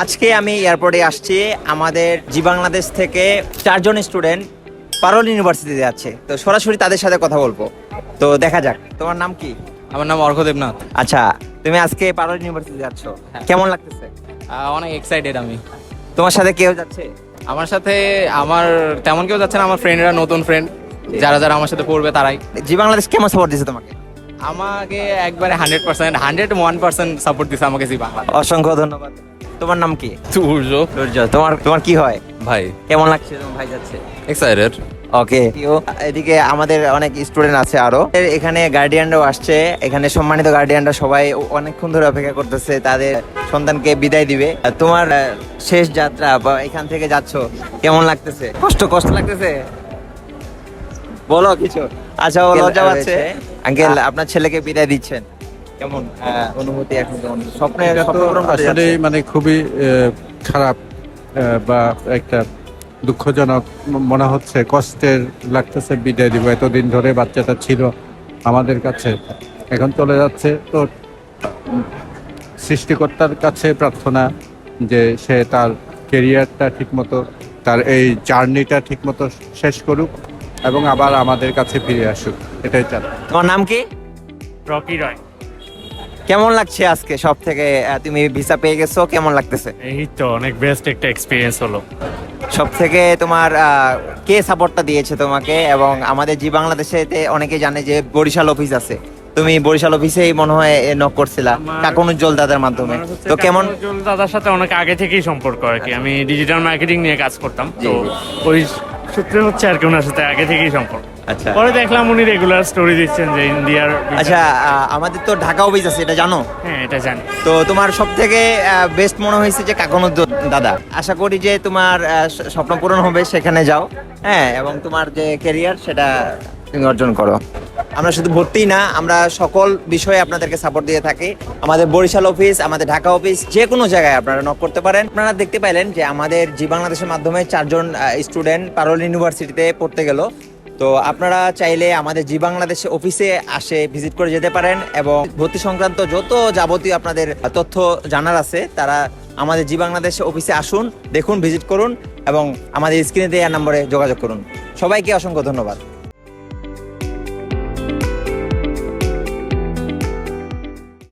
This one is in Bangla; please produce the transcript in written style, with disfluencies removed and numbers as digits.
আজকে আমি এয়ারপোর্টে আসছি, আমাদের জি বাংলাদেশ থেকে 4 জন স্টুডেন্ট পারুল ইউনিভার্সিটিতে যাচ্ছে। তো সরাসরি তাদের সাথে কথা বলবো। তো দেখা যাক, তোমার নাম কি? আমার নাম অর্ঘ দেবনাথ। আচ্ছা, তুমি আজকে পারুল ইউনিভার্সিটি যাচ্ছ, কেমন লাগতেছে? অনেক এক্সাইটেড আমি। তোমার সাথে কেউ যাচ্ছে? আমার সাথে আমার তেমন কেউ যাচ্ছে না, আমার ফ্রেন্ডরা, নতুন ফ্রেন্ড যারা যারা আমার সাথে পড়বে তারাই। জি বাংলাদেশ কেমন সাপোর্ট দিছে তোমাকে? আমাকে একবারে 100%, 101% সাপোর্ট দিছে আমাকে জি বাংলা। অসংখ্য ধন্যবাদ। তোমার নাম কি? সূর্য। সূর্য। তোমার কি হয়? ভাই কেমন লাগছে তোমার ভাই যাচ্ছে? এক্সাইটেড। ওকে। এদিকে আমাদের অনেক স্টুডেন্ট আছে আরো, এখানে গার্ডিয়ানরাও আসছে। এখানে সম্মানিত গার্ডিয়ানরা সবাই অনেকক্ষণ ধরে অপেক্ষা করতেছে, তাদের সন্তানকে বিদায় দিবে। তোমার শেষ যাত্রা বা এখান থেকে যাচ্ছ, কেমন লাগতেছে? কষ্ট লাগতেছে? বলো কিছু। আচ্ছা, ও লজ্জা পাচ্ছে। আঙ্কেল, আপনার ছেলেকে বিদায় দিচ্ছেন, কেমন অনুভূতি এখন? কেমন স্বপ্নের এটা তো স্বপ্ন পূরণ করতে আসলে যাচ্ছে? মানে খুবই খারাপ বা একটা দুঃখজনক মনে হচ্ছে, কষ্টের লাগতেছে। বিদায় দিব, এতদিন ধরে বাচ্চাটা ছিল আমাদের কাছে, এখন চলে যাচ্ছে। তো সৃষ্টিকর্তার কাছে প্রার্থনা যে সে তার কেরিয়ারটা ঠিকমতো, তার এই জার্নিটা ঠিকমতো শেষ করুক এবং আবার আমাদের কাছে ফিরে আসুক, এটাই চাই। তোমার নাম কি? রকি রয়। কেমন লাগছে আজকে? সব থেকে তুমি ভিসা পেয়ে গেছো, কেমন লাগতেছে? এই তো অনেক বেস্ট একটা এক্সপিরিয়েন্স হলো। সব থেকে তোমার কে সাপোর্টটা দিয়েছে তোমাকে? এবং আমাদের জি বাংলাদেশে অনেকে জানে যে বরিশাল অফিস আছে, তুমি বরিশাল অফিসেই মনে হয় নক করছিলা কাকুন উজ্জ্বল দাদার মাধ্যমে। তো কেমন? কাকুন দাদার সাথে অনেক আগে থেকেই সম্পর্ক আর কি। আমি ডিজিটাল মার্কেটিং নিয়ে কাজ করতাম, জি, তো জি। ওই সূত্রে হচ্ছে আর কি ওনার সাথে আগে থেকেই সম্পর্ক। আচ্ছা পরে দেখলাম উনি রেগুলার স্টোরি দিচ্ছেন যে ইন্ডিয়ার। আচ্ছা, আমাদের তো ঢাকা অফিস আছে, এটা জানো? হ্যাঁ, এটা জানি। তো তোমার সব থেকে বেস্ট মনে হয়েছে যে কাকুন উজ্জ্বল দাদা। আশা করি যে তোমার স্বপ্ন পূরণ হবে, সেখানে যাও। হ্যাঁ, এবং তোমার যে ক্যারিয়ার সেটা তুমি অর্জন করো। আমরা শুধু ভর্তি না, আমরা সকল বিষয়ে আপনাদেরকে সাপোর্ট দিয়ে থাকি। আমাদের বরিশাল অফিস, আমাদের ঢাকা অফিস, যে কোনো জায়গায় আপনারা নক করতে পারেন। আপনারা দেখতে পাইলেন যে আমাদের জি বাংলাদেশের মাধ্যমে 4 জন স্টুডেন্ট পারুল ইউনিভার্সিটিতে পড়তে গেল। তো আপনারা চাইলে আমাদের জি বাংলাদেশ অফিসে আসে ভিজিট করে যেতে পারেন, এবং ভর্তি সংক্রান্ত যত যাবতীয় আপনাদের তথ্য জানার আছে, তারা আমাদের জি বাংলাদেশ অফিসে আসুন, দেখুন, ভিজিট করুন, এবং আমাদের স্ক্রিনে দেওয়া নম্বরে যোগাযোগ করুন। সবাইকে অসংখ্য ধন্যবাদ।